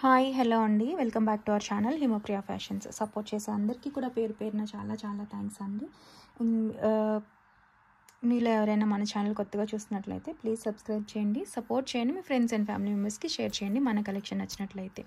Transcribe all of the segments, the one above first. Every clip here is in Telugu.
హాయ్ హలో అండి, welcome back to our channel Himapriya fashions. Support చేసే అందరికీ కూడా పేరు పేరున చాలా చాలా థ్యాంక్స్ అండి. మీలో ఎవరైనా మన ఛానల్ కొత్తగా చూస్తున్నట్లయితే ప్లీజ్ సబ్స్క్రైబ్ చేయండి, సపోర్ట్ చేయండి, మీ ఫ్రెండ్స్ అండ్ ఫ్యామిలీ మెంబర్స్కి షేర్ చేయండి మన కలెక్షన్ నచ్చినట్లయితే.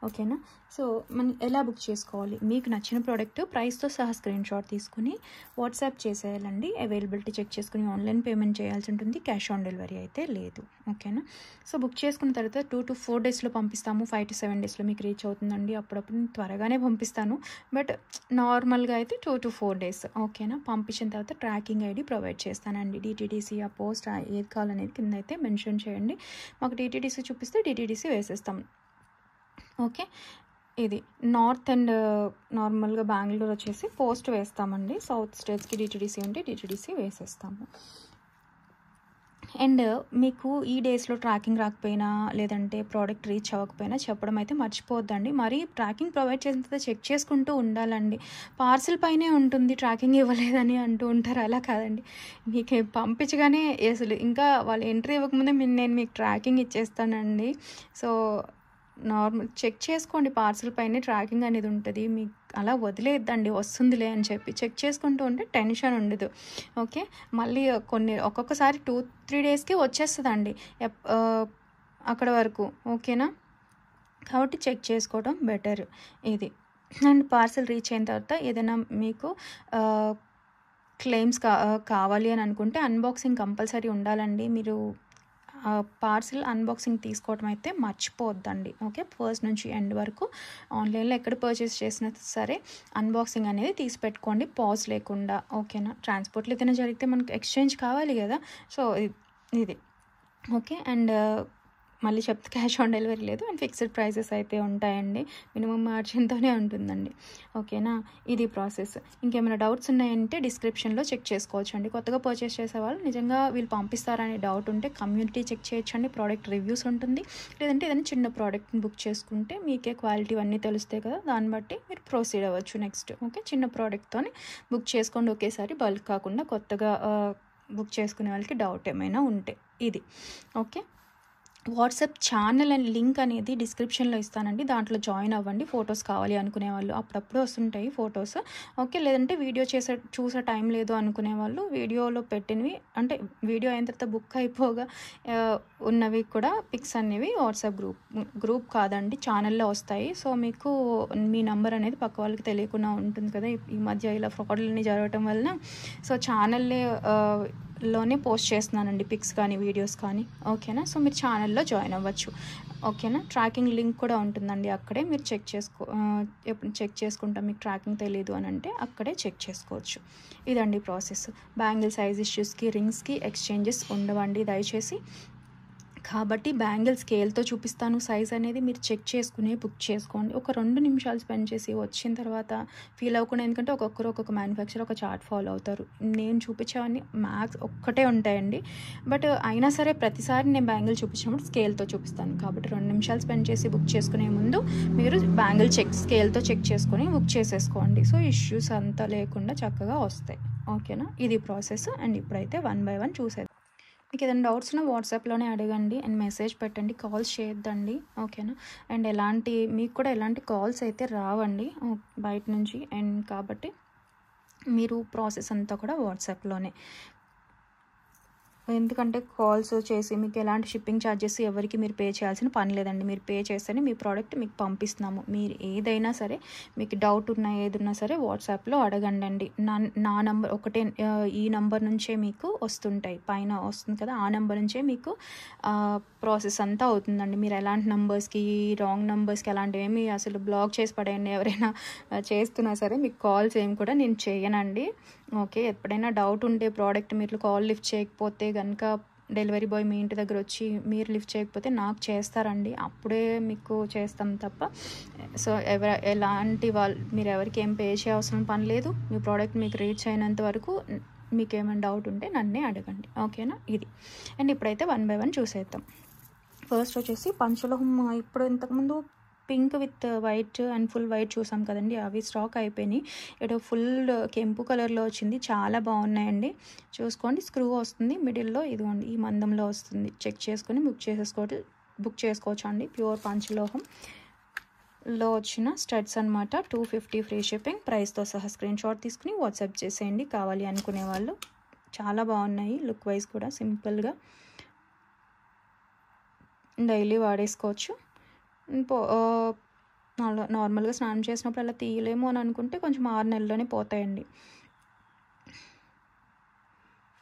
ఓకేనా? సో మనం ఎలా బుక్ చేసుకోవాలి, మీకు నచ్చిన ప్రోడక్ట్ ప్రైస్తో సహా స్క్రీన్ షాట్ తీసుకుని వాట్సాప్ చేసేయాలండి. అవైలబిలిటీ చెక్ చేసుకుని ఆన్లైన్ పేమెంట్ చేయాల్సి ఉంటుంది, క్యాష్ ఆన్ డెలివరీ అయితే లేదు. ఓకేనా? సో బుక్ చేసుకున్న తర్వాత 2 to 4 డేస్లో పంపిస్తాము, 5 to 7 డేస్లో మీకు రీచ్ అవుతుందండి. అప్పుడప్పుడు నేను త్వరగానే పంపిస్తాను, బట్ నార్మల్గా అయితే 2 to 4 డేస్. ఓకేనా? పంపించిన తర్వాత ట్రాకింగ్ ఐడి ప్రొవైడ్ చేస్తానండి. డిటీడీసీ ఆ పోస్ట్ ఏది కావాలనేది కింద అయితే మెన్షన్ చేయండి. మాకు డిటీడీసీ చూపిస్తే డిటీడీసీ వేసేస్తాం. ఓకే, ఇది నార్త్ అండ్ నార్మల్గా బెంగళూరు వచ్చేసి పోస్ట్ వేస్తామండి. సౌత్ స్టేట్స్కి డిటీడీసీ ఉంటే డిటీడీసీ వేసేస్తాము. అండ్ మీకు ఈ డేస్లో ట్రాకింగ్ రాకపోయినా లేదంటే ప్రోడక్ట్ రీచ్ అవ్వకపోయినా చెప్పడం అయితే మర్చిపోద్దండి. మరి ట్రాకింగ్ ప్రొవైడ్ చేసిన తర్వాత చెక్ చేసుకుంటూ ఉండాలండి. పార్సిల్ పైనే ఉంటుంది ట్రాకింగ్ ఇవ్వలేదని అంటూ ఉంటారు, అలా కాదండి. మీకు పంపించగానే అసలు ఇంకా వాళ్ళు ఎంట్రీ ఇవ్వకముందే నేను మీకు ట్రాకింగ్ ఇచ్చేస్తానండి. సో నార్మల్ చెక్ చేసుకోండి, పార్సిల్ పైన ట్రాకింగ్ అనేది ఉంటుంది. మీకు అలా వదిలేద్దండి, వస్తుందిలే అని చెప్పి చెక్ చేసుకుంటూ ఉంటే టెన్షన్ ఉండదు. ఓకే, మళ్ళీ ఒక్కొక్కసారి 2-3 డేస్కి వచ్చేస్తుందండి అక్కడ వరకు. ఓకేనా? కాబట్టి చెక్ చేసుకోవడం బెటర్ ఇది. అండ్ పార్సిల్ రీచ్ అయిన తర్వాత ఏదైనా మీకు క్లెయిమ్స్ కావాలి అని అనుకుంటే అన్బాక్సింగ్ కంపల్సరీ ఉండాలండి. మీరు పార్సిల్ అన్బాక్సింగ్ తీసుకోవడం అయితే మర్చిపోవద్దండి. ఓకే, ఫస్ట్ నుంచి ఎండ్ వరకు ఆన్లైన్లో ఎక్కడ పర్చేస్ చేసినా సరే అన్బాక్సింగ్ అనేది తీసి పెట్టుకోండి, పాజ్ లేకుండా. ఓకేనా? ట్రాన్స్పోర్ట్లో ఏదైనా జరిగితే మనకు ఎక్స్చేంజ్ కావాలి కదా, సో ఇది ఓకే. అండ్ మళ్ళీ చెప్తే క్యాష్ ఆన్ డెలివరీ లేదు అండ్ ఫిక్స్డ్ ప్రైసెస్ అయితే ఉంటాయండి, మినిమం మార్జిన్తోనే ఉంటుందండి. ఓకేనా? ఇది ప్రాసెస్. ఇంకేమైనా డౌట్స్ ఉన్నాయంటే డిస్క్రిప్షన్లో చెక్ చేసుకోవచ్చు అండి. కొత్తగా పర్చేస్ చేసేవాళ్ళు నిజంగా వీళ్ళు పంపిస్తారనే డౌట్ ఉంటే కమ్యూనిటీ చెక్ చేయొచ్చండి, ప్రోడక్ట్ రివ్యూస్ ఉంటుంది. లేదంటే ఏదైనా చిన్న ప్రోడక్ట్ని బుక్ చేసుకుంటే మీకే క్వాలిటీ అన్నీ తెలుస్తాయి కదా, దాన్ని బట్టి మీరు ప్రొసీడ్ అవ్వచ్చు నెక్స్ట్. ఓకే, చిన్న ప్రోడక్ట్తోనే బుక్ చేసుకోండి ఒకేసారి, బల్క్ కాకుండా. కొత్తగా బుక్ చేసుకునే వాళ్ళకి డౌట్ ఏమైనా ఉంటే ఇది. Okay, WhatsApp channel and link అనేది డిస్క్రిప్షన్లో ఇస్తానండి, దాంట్లో జాయిన్ అవ్వండి. ఫొటోస్ కావాలి అనుకునే వాళ్ళు అప్పుడప్పుడు వస్తుంటాయి ఫొటోస్. ఓకే, లేదంటే వీడియో చూసే టైం లేదు అనుకునే వాళ్ళు వీడియోలో పెట్టినవి, అంటే వీడియో అయిన తర్వాత బుక్ అయిపోగా ఉన్నవి కూడా పిక్స్ అనేవి వాట్సాప్ గ్రూప్ కాదండి, ఛానల్లో వస్తాయి. సో మీకు మీ నంబర్ అనేది పక్క వాళ్ళకి తెలియకుండా ఉంటుంది కదా, ఈ మధ్య ఇలా ఫ్రాడ్లన్నీ జరగటం వలన. సో ఛానల్లే లోనే పోస్ట్ చేస్తున్నానండి, పిక్స్ కానీ వీడియోస్ కానీ. ఓకేనా? సో మీరు ఛానల్లో జాయిన్ అవ్వచ్చు. ఓకేనా? ట్రాకింగ్ లింక్ కూడా ఉంటుందండి అక్కడే, మీరు ఎప్పుడు చెక్ చేసుకుంటాం మీకు ట్రాకింగ్ తెలియదు అని అంటే అక్కడే చెక్ చేసుకోవచ్చు. ఇదండి ప్రాసెస్. బ్యాంగిల్ సైజ్ ఇష్యూస్కి రింగ్స్కి ఎక్స్చేంజెస్ ఉండవండి దయచేసి. కాబట్టి బ్యాంగిల్ స్కేల్తో చూపిస్తాను సైజ్ అనేది, మీరు చెక్ చేసుకుని బుక్ చేసుకోండి. ఒక 2 నిమిషాలు స్పెండ్ చేసి వచ్చిన తర్వాత ఫీల్ అవ్వకుండా, ఎందుకంటే ఒక్కొక్క మ్యానుఫ్యాక్చర్ ఒక చార్ట్ ఫాలో అవుతారు. నేను చూపించేవన్నీ మ్యాక్స్ ఒక్కటే ఉంటాయండి, బట్ అయినా సరే ప్రతిసారి నేను బ్యాంగిల్ చూపించినప్పుడు స్కేల్తో చూపిస్తాను. కాబట్టి 2 నిమిషాలు స్పెండ్ చేసి బుక్ చేసుకునే ముందు మీరు బ్యాంగిల్ స్కేల్తో చెక్ చేసుకొని బుక్ చేసేసుకోండి. సో ఇష్యూస్ అంతా లేకుండా చక్కగా వస్తాయి. ఓకేనా? ఇది ప్రాసెస్. అండ్ ఇప్పుడైతే 1 by 1 చూసేద్దాం. మీకు ఏదైనా డౌట్స్ ఉన్నా వాట్సాప్లోనే అడగండి అండ్ మెసేజ్ పెట్టండి, కాల్స్ చేయొద్దండి. ఓకేనా? అండ్ మీకు కూడా ఎలాంటి కాల్స్ అయితే రావండి బయట నుంచి. అండ్ కాబట్టి మీరు ప్రాసెస్ అంతా కూడా వాట్సాప్లోనే, ఎందుకంటే కాల్స్ చేసి మీకు ఎలాంటి షిప్పింగ్ ఛార్జెస్ ఎవరికి మీరు పే చేయాల్సిన పని లేదండి. మీరు పే చేస్తేనే మీ ప్రోడక్ట్ మీకు పంపిస్తున్నాము. మీరు ఏదైనా సరే మీకు డౌట్ ఉన్నా ఏదున్నా సరే వాట్సాప్లో అడగండి. నా నంబర్ ఒకటే, ఈ నంబర్ నుంచే మీకు వస్తుంటాయి, పైన వస్తుంది కదా, ఆ నెంబర్ నుంచే మీకు ప్రాసెస్ అంతా అవుతుందండి. మీరు ఎలాంటి నంబర్స్కి, రాంగ్ నంబర్స్కి అలాంటివి ఏమి అసలు బ్లాక్ చేసి పడేయండి. ఎవరైనా చేస్తున్నా సరే మీకు కాల్స్ ఏమి కూడా నేను చేయనండి. ఓకే, ఎప్పుడైనా డౌట్ ఉంటే ప్రోడక్ట్ మీరు కాల్ లిఫ్ట్ చేయకపోతే కనుక డెలివరీ బాయ్ మీ ఇంటి దగ్గర వచ్చి మీరు లిఫ్ట్ చేయకపోతే నాకు చేస్తారండి, అప్పుడే మీకు చేస్తాం తప్ప. సో మీరు ఎవరికి ఏం పే చేయాల్సిన పని లేదు. మీ ప్రోడక్ట్ మీకు రీచ్ అయినంత వరకు మీకు ఏమైనా డౌట్ ఉంటే నన్నే అడగండి. ఓకేనా? ఇది. అండ్ ఇప్పుడైతే 1 by 1 చూసేద్దాం. ఫస్ట్ వచ్చేసి పంచలోహం. ఇప్పుడు ఇంతకుముందు pink with white and full white చూసాం కదండి, అవి స్టాక్ అయిపోయినాయి. ఇక్కడ ఫుల్ కెంపు కలర్లో వచ్చింది, చాలా బాగున్నాయండి. చూసుకోండి, స్క్రూ వస్తుంది మిడిల్లో, ఇదిగోండి ఈ మందంలో వస్తుంది. చెక్ చేసుకొని బుక్ చేసుకోవచ్చు అండి. ప్యూర్ పంచలోహం. లో వచ్చిన స్టడ్స్ అనమాట. 250 ఫ్రీ షిప్పింగ్. ప్రైస్తో సహా స్క్రీన్ షాట్ తీసుకుని వాట్సాప్ చేసేయండి కావాలి అనుకునే వాళ్ళు. చాలా బాగున్నాయి, లుక్ వైజ్ కూడా సింపుల్గా డైలీ వాడేసుకోవచ్చు. నార్మల్గా స్నానం చేసినప్పుడు అలా తీయలేము అని అనుకుంటే కొంచెం 6 నెలల్లోనే పోతాయండి.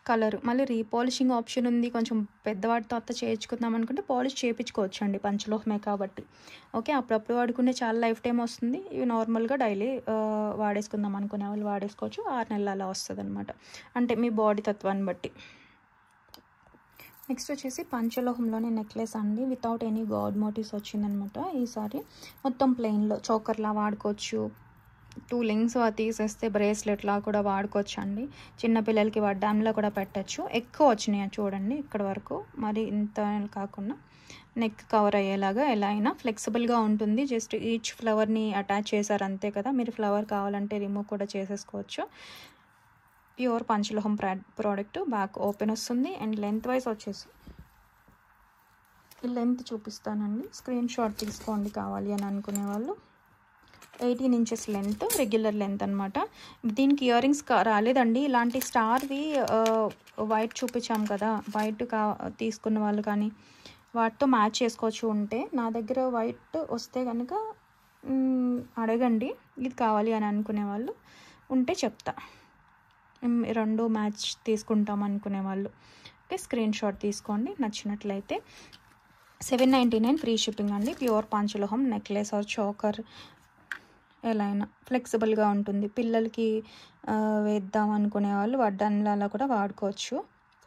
కలరు మళ్ళీ రీపాలిషింగ్ ఆప్షన్ ఉంది. కొంచెం పెద్దవాటి తర్వాత చేయించుకుందాం అనుకుంటే పాలిష్ చేయించుకోవచ్చు అండి, పంచలోహమే కాబట్టి. ఓకే, అప్పుడప్పుడు వాడుకునే చాలా లైఫ్ టైం వస్తుంది. ఇవి నార్మల్గా డైలీ వాడేసుకుందాం అనుకునే వాళ్ళు వాడేసుకోవచ్చు. 6 నెలలు అలా వస్తుంది అనమాట, అంటే మీ బాడీ తత్వాన్ని బట్టి. నెక్స్ట్ వచ్చేసి పంచలోహంలోనే నెక్లెస్ అండి, వితౌట్ ఎనీ గాడ్ మోటివ్స్ వచ్చిందనమాట. ఈసారి మొత్తం ప్లెయిన్లో చోకర్లా వాడుకోవచ్చు. 2 లింక్స్ తీసేస్తే బ్రేస్లెట్లా కూడా వాడుకోవచ్చు అండి. చిన్నపిల్లలకి వడ్డాన్లో కూడా పెట్టచ్చు. ఎక్కువ వచ్చినాయి చూడండి ఇక్కడ వరకు, మరి ఇంత కాకుండా నెక్ కవర్ అయ్యేలాగా ఎలా అయినా ఫ్లెక్సిబుల్గా ఉంటుంది. జస్ట్ ఈచ్ ఫ్లవర్ని అటాచ్ చేశారు అంతే కదా. మీరు ఫ్లవర్ కావాలంటే రిమూవ్ కూడా చేసేసుకోవచ్చు. ప్యూర్ పంచలోహం ప్రోడక్ట్. బ్యాక్ ఓపెన్ వస్తుంది. అండ్ లెంత్ వైజ్ వచ్చేసి లెంత్ చూపిస్తానండి, స్క్రీన్ షాట్ తీసుకోండి కావాలి అని అనుకునే వాళ్ళు. 18 ఇంచెస్ లెంత్, రెగ్యులర్ లెంత్ అనమాట. దీనికి ఇయర్ రింగ్స్ రాలేదండి. ఇలాంటి స్టార్వి వైట్ చూపించాం కదా, వైట్ తీసుకున్న వాళ్ళు కానీ వాటితో మ్యాచ్ చేసుకోవచ్చు. ఉంటే నా దగ్గర వైట్ వస్తే కనుక అడగండి, ఇది కావాలి అని అనుకునే వాళ్ళు ఉంటే చెప్తా. 2 మ్యాచ్ తీసుకుంటాం అనుకునే వాళ్ళు ఓకే, స్క్రీన్ షాట్ తీసుకోండి నచ్చినట్లయితే. 799 ఫ్రీ షిప్పింగ్ అండి. ప్యూర్ పంచలోహం నెక్లెస్ ఆర్ చోకర్ ఎలా అయినా ఫ్లెక్సిబుల్గా ఉంటుంది. పిల్లలకి వేద్దాం అనుకునే వాళ్ళు వడ్డాన్లలో కూడా వాడుకోవచ్చు.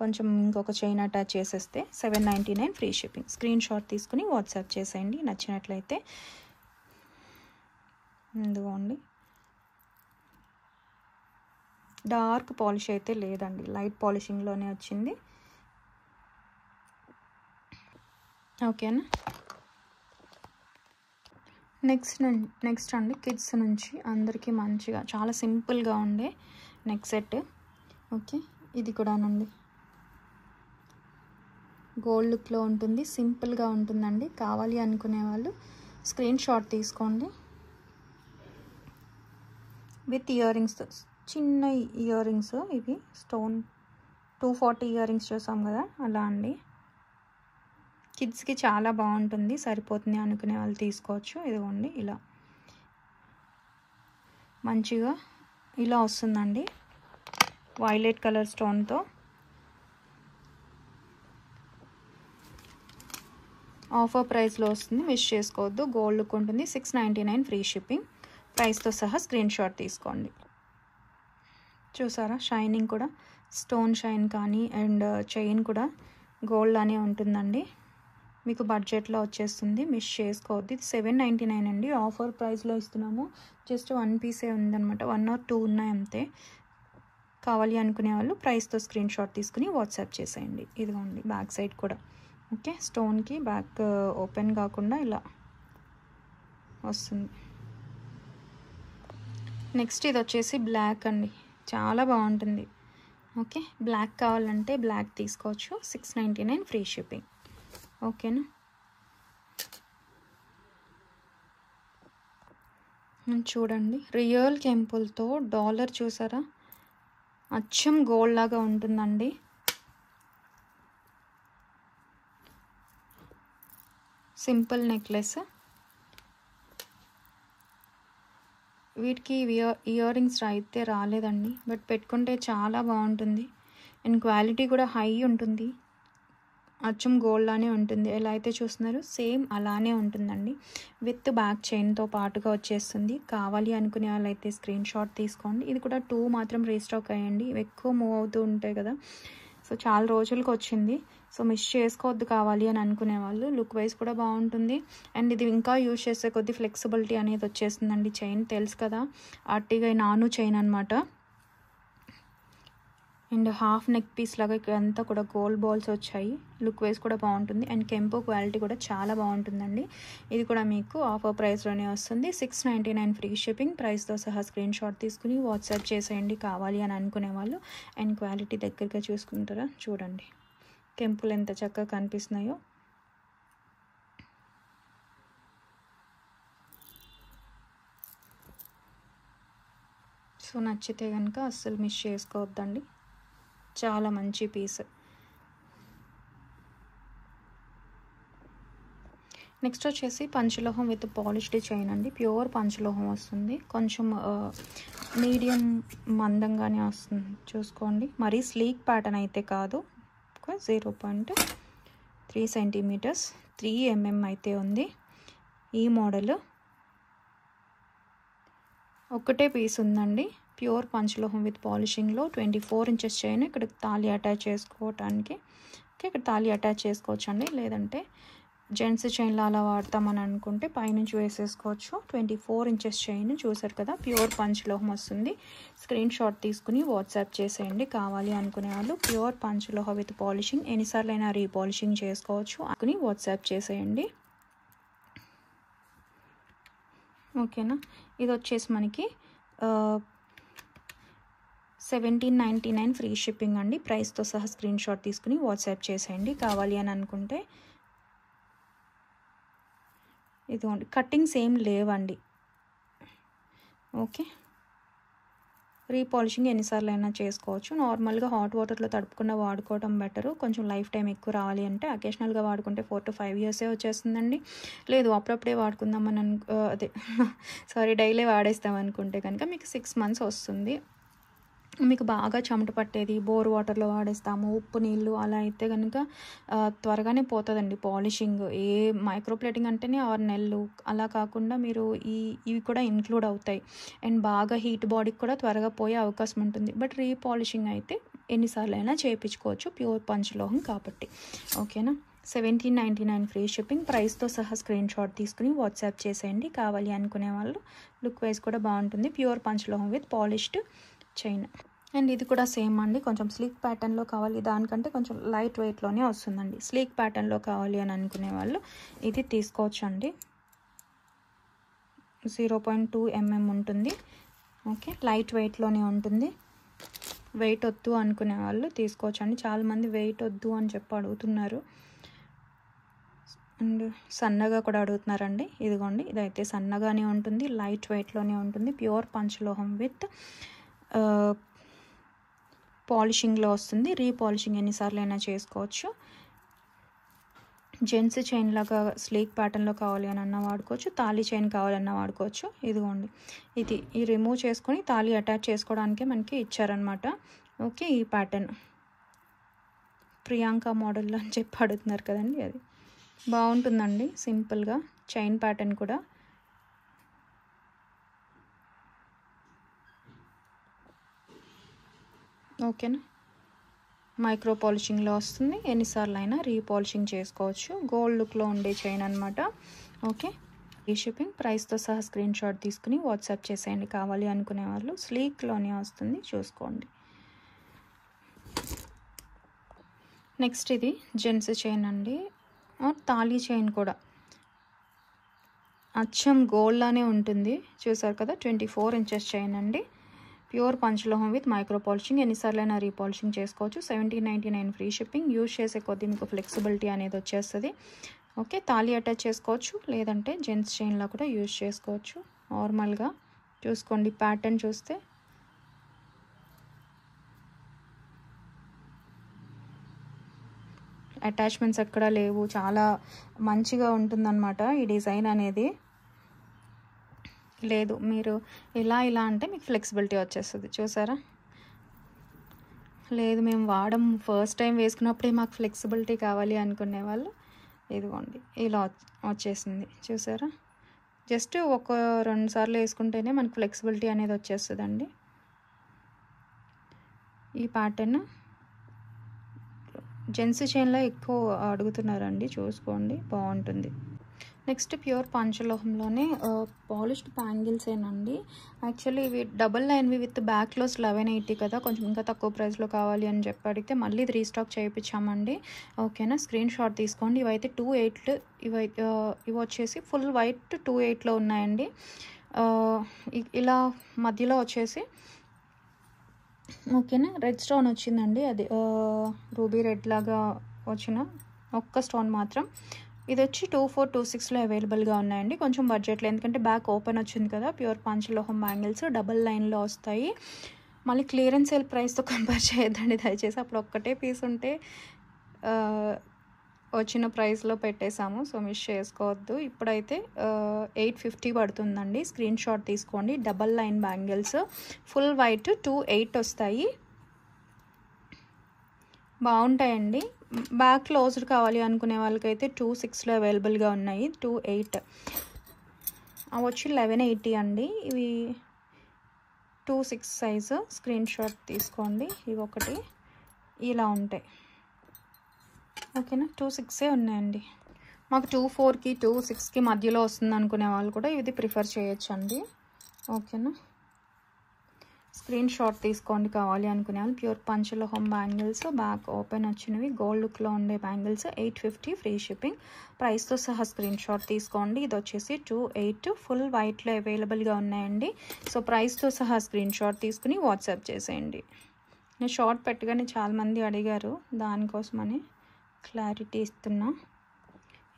కొంచెం ఇంకొక చైన్ అటాచ్ చేసేస్తే 799 ఫ్రీ షిప్పింగ్. స్క్రీన్ షాట్ తీసుకుని వాట్సాప్ చేసేయండి నచ్చినట్లయితే. ఇదిగోండి, డార్క్ పాలిష్ అయితే లేదండి, లైట్ పాలిషింగ్లోనే వచ్చింది. ఓకేనా. నెక్స్ట్ అండి, కిడ్స్ నుంచి అందరికీ మంచిగా చాలా సింపుల్గా ఉండే నెక్ సెట్. ఓకే, ఇది కూడానండి గోల్డ్ లుక్లో ఉంటుంది, సింపుల్గా ఉంటుందండి. కావాలి అనుకునే వాళ్ళు స్క్రీన్ షాట్ తీసుకోండి. విత్ ఇయర్ రింగ్స్, చిన్న ఇయర్ రింగ్స్ ఇవి, స్టోన్ 240 ఇయర్ రింగ్స్ చూసాం కదా అలా అండి. కిడ్స్కి చాలా బాగుంటుంది, సరిపోతుంది అనుకునే వాళ్ళు తీసుకోవచ్చు. ఇదిగోండి ఇలా మంచిగా ఇలా వస్తుందండి, వైలెట్ కలర్ స్టోన్తో. ఆఫర్ ప్రైస్లో వస్తుంది, మిస్ చేసుకోవద్దు. గోల్డ్ లుక్ ఉంటుంది. 699 ఫ్రీ షిప్పింగ్. ప్రైస్తో సహా స్క్రీన్ షాట్ తీసుకోండి. చూసారా, షైనింగ్ కూడా స్టోన్ షైన్ కానీ అండ్ చైన్ కూడా గోల్డ్ అనే ఉంటుందండి. మీకు బడ్జెట్లో వచ్చేస్తుంది, మిస్ చేసుకోవద్దు. ఇది 799 అండి, ఆఫర్ ప్రైస్లో ఇస్తున్నాము. జస్ట్ 1 పీసే ఉందన్నమాట, 1 or 2 ఉన్నాయి అంతే. కావాలి అనుకునే వాళ్ళు ప్రైస్తో స్క్రీన్ షాట్ తీసుకుని వాట్సాప్ చేసేయండి. ఇదిగోండి బ్యాక్ సైడ్ కూడా ఓకే, స్టోన్కి బ్యాక్ ఓపెన్ కాకుండా ఇలా వస్తుంది. నెక్స్ట్ ఇది వచ్చేసి బ్లాక్ అండి, చాలా బాగుంటుంది. ఓకే, బ్లాక్ కావాలంటే బ్లాక్ తీసుకోవచ్చు. 699 ఫ్రీ షిప్పింగ్. ఓకేనా. చూడండి, రియల్ కెంపుల్తో డాలర్ చూసారా, అచ్చం గోల్డ్ లాగా ఉంటుందండి. Simple necklace. వీటికి ఇయర్ రింగ్స్ అయితే రాలేదండి, బట్ పెట్టుకుంటే చాలా బాగుంటుంది. అండ్ క్వాలిటీ కూడా హై ఉంటుంది, అచ్చం గోల్డ్ లానే ఉంటుంది. ఎలా అయితే చూస్తున్నారు సేమ్ అలానే ఉంటుందండి. విత్ బ్యాక్ చైన్తో పాటుగా వచ్చేస్తుంది. కావాలి అనుకునే వాళ్ళైతే స్క్రీన్ షాట్ తీసుకోండి. ఇది కూడా 2 మాత్రం రీస్టాక్ అయ్యండి, ఎక్కువ మూవ్ అవుతూ ఉంటాయి కదా, సో చాలా రోజులకు వచ్చింది. సో మిస్ చేసుకోవద్దు కావాలి అని అనుకునే వాళ్ళు. లుక్ వైజ్ కూడా బాగుంటుంది. అండ్ ఇది ఇంకా యూజ్ చేసే కొద్ది ఫ్లెక్సిబిలిటీ అనేది వచ్చేస్తుందండి. చైన్ తెలుసు కదా, అట్టిగా నాను చైన్ అనమాట. అండ్ హాఫ్ నెక్ పీస్ లాగా అంతా కూడా గోల్డ్ బాల్స్ వచ్చాయి. లుక్ వైజ్ కూడా బాగుంటుంది. అండ్ కెంపో క్వాలిటీ కూడా చాలా బాగుంటుందండి. ఇది కూడా మీకు ఆఫర్ ప్రైస్లోనే వస్తుంది. 699 ఫ్రీ షిప్పింగ్. ప్రైస్తో సహా స్క్రీన్ షాట్ తీసుకుని వాట్సాప్ చేసేయండి కావాలి అని అనుకునే వాళ్ళు. అండ్ క్వాలిటీ దగ్గరగా చూసుకుంటారా, చూడండి కెంపులు ఎంత చక్కగా కనిపిస్తున్నాయో. సో నచ్చితే కనుక అస్సలు మిస్ చేసుకోవద్దండి, చాలా మంచి పీస్. నెక్స్ట్ వచ్చేసి పంచలోహం విత్ పాలిష్డ్ చైన్ అండి. ప్యూర్ పంచలోహం వస్తుంది, కొంచెం మీడియం మందంగానే వస్తుంది చూసుకోండి. మరీ స్లీక్ ప్యాటర్న్ అయితే కాదు. 0.3 సెంటీమీటర్స్ 3 mm అయితే ఉంది. ఈ మోడల్ ఒకటే పీస్ ఉందండి. ప్యూర్ పంచలోహం విత్ పాలిషింగ్లో 24 ఇంచెస్ చైన్. ఇక్కడ తాళి అటాచ్ చేసుకోవటానికి, ఓకే, ఇక్కడ తాళి అటాచ్ చేసుకోవచ్చు అండి. లేదంటే జెంట్స్ చైన్లో అలా వాడతామని అనుకుంటే పైనుంచి వేసేసుకోవచ్చు. 24 ఇంచెస్ చైన్ చూసారు కదా, ప్యూర్ పంచలోహం వస్తుంది. స్క్రీన్ షాట్ తీసుకుని వాట్సాప్ చేసేయండి కావాలి అనుకునే వాళ్ళు. ప్యూర్ పంచలోహం విత్ పాలిషింగ్, ఎన్నిసార్లు అయినా రీపాలిషింగ్ చేసుకోవచ్చు అనుకుని వాట్సాప్ చేసేయండి. ఓకేనా, ఇది వచ్చేసి మనకి 1799 ఫ్రీ షిప్పింగ్ అండి. ప్రైస్తో సహా స్క్రీన్ షాట్ తీసుకుని వాట్సాప్ చేసేయండి కావాలి అని అనుకుంటే. ఇదిగోండి, కట్టింగ్స్ ఏం లేవండి. ఓకే, రీపాలిషింగ్ ఎన్నిసార్లు అయినా చేసుకోవచ్చు. నార్మల్గా హాట్ వాటర్లో తడపకుండా వాడుకోవడం బెటరు. కొంచెం లైఫ్ టైం ఎక్కువ రావాలి అంటే అకేషనల్గా వాడుకుంటే 4 to 5 years వచ్చేస్తుందండి. లేదు అప్పుడప్పుడే వాడుకుందామని డైలీ వాడేస్తాం అనుకుంటే కనుక మీకు 6 months వస్తుంది. మీకు బాగా చెమట పట్టేది, బోర్ వాటర్లో వాడేస్తాము, ఉప్పు నీళ్ళు అలా అయితే కనుక త్వరగానే పోతుందండి పాలిషింగ్. ఏ మైక్రోప్లేటింగ్ అంటేనే 6 నెలలు, అలా కాకుండా మీరు ఇవి కూడా ఇంక్లూడ్ అవుతాయి. అండ్ బాగా హీట్ బాడీకి కూడా త్వరగా పోయే అవకాశం ఉంటుంది. బట్ రీపాలిషింగ్ అయితే ఎన్నిసార్లు అయినా చేయించుకోవచ్చు, ప్యూర్ పంచలోహం కాబట్టి. ఓకేనా, 1799 ఫ్రీ షిప్పింగ్. ప్రైస్తో సహా స్క్రీన్ షాట్ తీసుకుని వాట్సాప్ చేసేయండి కావాలి అనుకునే వాళ్ళు. లుక్ వైజ్ కూడా బాగుంటుంది, ప్యూర్ పంచలోహం విత్ పాలిష్డ్ చైన్. అండ్ ఇది కూడా సేమ్ అండి, కొంచెం స్లీక్ ప్యాటర్న్లో కావాలి, దానికంటే కొంచెం లైట్ వెయిట్లోనే వస్తుందండి. స్లీక్ ప్యాటర్న్లో కావాలి అని అనుకునే వాళ్ళు ఇది తీసుకోవచ్చు అండి. 0.2 mm ఉంటుంది. ఓకే, లైట్ వెయిట్లోనే ఉంటుంది. వెయిట్ వద్దు అనుకునే వాళ్ళు తీసుకోవచ్చు అండి. చాలామంది వెయిట్ వద్దు అని చెప్పి అడుగుతున్నారు అండ్ సన్నగా కూడా అడుగుతున్నారండి. ఇదిగోండి, ఇదైతే సన్నగానే ఉంటుంది, లైట్ వెయిట్లోనే ఉంటుంది. ప్యూర్ పంచలోహం విత్ పాలిషింగ్లో వస్తుంది. రీపాలిషింగ్ ఎన్నిసార్లు అయినా చేసుకోవచ్చు. జెంట్స్ చైన్ లాగా స్లీక్ ప్యాటర్న్లో కావాలి అని అన్న వాడుకోవచ్చు, తాళీ చైన్ కావాలన్నా వాడుకోవచ్చు. ఇదిగోండి, ఈ రిమూవ్ చేసుకొని తాళీ అటాచ్ చేసుకోవడానికే మనకి ఇచ్చారనమాట. ఓకే, ఈ ప్యాటర్న్ ప్రియాంక మోడల్ అని చెప్పి అడుగుతున్నారు కదండి, అది బాగుంటుందండి. సింపుల్గా చైన్ ప్యాటర్న్ కూడా. ఓకేనా, మైక్రో పాలిషింగ్లో వస్తుంది, ఎన్నిసార్లు అయినా రీపాలిషింగ్ చేసుకోవచ్చు. గోల్డ్ లుక్లో ఉండే చైన్ అనమాట. ఓకే, ఈ షిప్పింగ్. ప్రైస్తో సహా స్క్రీన్ షాట్ తీసుకుని వాట్సాప్ చేసేయండి కావాలి అనుకునే వాళ్ళు. స్లీక్లోనే వస్తుంది, చూసుకోండి. నెక్స్ట్ ఇది జెంట్స్ చైన్ అండి, తాళీ చైన్ కూడా అచ్చం గోల్డ్లానే ఉంటుంది. చూసారు కదా, 24 ఇంచెస్ చైన్ అండి. ప్యూర్ పంచలోహం విత్ మైక్రో పాలిషింగ్, ఎన్నిసార్లు అయినా రీపాలిషింగ్ చేసుకోవచ్చు. 1799 ఫ్రీ షిప్పింగ్. యూజ్ చేసే కొద్దీ మీకు ఫ్లెక్సిబిలిటీ అనేది వచ్చేస్తుంది. ఓకే, తాళీ అటాచ్ చేసుకోవచ్చు, లేదంటే జెంట్స్ చైన్లా కూడా యూజ్ చేసుకోవచ్చు. నార్మల్గా చూసుకోండి, ప్యాటర్న్ చూస్తే అటాచ్మెంట్స్ ఎక్కడ లేవు, చాలా మంచిగా ఉంటుందన్నమాట ఈ డిజైన్ అనేది. లేదు మీరు ఇలా అంటే మీకు ఫ్లెక్సిబిలిటీ వచ్చేస్తుంది. చూసారా, లేదు మేము వాడడం ఫస్ట్ టైం వేసుకున్నప్పుడే మాకు ఫ్లెక్సిబిలిటీ కావాలి అనుకునే వాళ్ళు ఇదిగోండి ఇలా వచ్చేసింది. చూసారా, జస్ట్ 1-2 సార్లు వేసుకుంటేనే మనకు ఫ్లెక్సిబిలిటీ అనేది వచ్చేస్తుందండి. ఈ ప్యాటర్న్ జెంట్స్ చైన్లో ఎక్కువ అడుగుతున్నారండి, చూసుకోండి బాగుంటుంది. నెక్స్ట్ ప్యూర్ పంచలోహంలోనే పాలిష్డ్ బ్యాంగిల్సేనండి. యాక్చువల్లీ ఇవి డబల్ లైన్వి విత్ బ్యాక్ క్లోజ్ 1180 కదా, కొంచెం ఇంకా తక్కువ ప్రైస్లో కావాలి అని చెప్పి అడిగితే మళ్ళీ ఇది రీస్టాక్ చేయించామండి. ఓకేనా, స్క్రీన్ షాట్ తీసుకోండి. ఇవైతే 28, ఇవి వచ్చేసి ఫుల్ వైట్ 28లో ఉన్నాయండి. ఇలా మధ్యలో వచ్చేసి ఓకేనా రెడ్ స్టోన్ వచ్చిందండి, అది రూబీ రెడ్ లాగా వచ్చిన ఒక్క స్టోన్ మాత్రం ఇది వచ్చి 2426లో అవైలబుల్గా ఉన్నాయండి. కొంచెం బడ్జెట్లో, ఎందుకంటే బ్యాక్ ఓపెన్ వచ్చింది కదా. ప్యూర్ పంచలోహం బ్యాంగిల్స్ డబల్ లైన్లో వస్తాయి. మళ్ళీ క్లియరెన్స్ సేల్ ప్రైస్తో కంపేర్ చేయొద్దండి దయచేసి. అప్పుడు ఒక్కటే పీస్ ఉంటే వచ్చిన ప్రైస్లో పెట్టేశాము, సో మిస్ చేసుకోవద్దు. ఇప్పుడైతే 850 పడుతుందండి. స్క్రీన్ షాట్ తీసుకోండి. Double line bangles full white 28 వస్తాయి. బాగుంటాయండి. బ్యాక్ క్లోజ్డ్ కావాలి అనుకునే వాళ్ళకైతే 26లో అవైలబుల్గా ఉన్నాయి. 28 అవి వచ్చి 1180 అండి. ఇవి 26 సైజు. స్క్రీన్ షాట్ తీసుకోండి. ఇవి ఒకటి ఇలా ఉంటాయి. ఓకేనా, 26 ఉన్నాయండి. మాకు 24కి 26కి మధ్యలో వస్తుంది అనుకునే వాళ్ళు కూడా ఇది ప్రిఫర్ చేయొచ్చు అండి. ఓకేనా, స్క్రీన్ షాట్ తీసుకోండి కావాలి అనుకునే వాళ్ళు. ప్యూర్ పంచలోహం బ్యాంగిల్స్ బ్యాక్ ఓపెన్ వచ్చినవి గోల్డ్ లుక్లో ఉండే బ్యాంగిల్స్ 850 ఫ్రీ షిప్పింగ్. ప్రైస్తో సహా స్క్రీన్ షాట్ తీసుకోండి. ఇది వచ్చేసి 28 ఫుల్ వైట్లో అవైలబుల్గా ఉన్నాయండి. సో ప్రైస్తో సహా స్క్రీన్ షాట్ తీసుకుని వాట్సాప్ చేసేయండి. నేను షార్ట్ పెట్టగానే చాలామంది అడిగారు, దానికోసమని క్లారిటీ ఇస్తున్నా.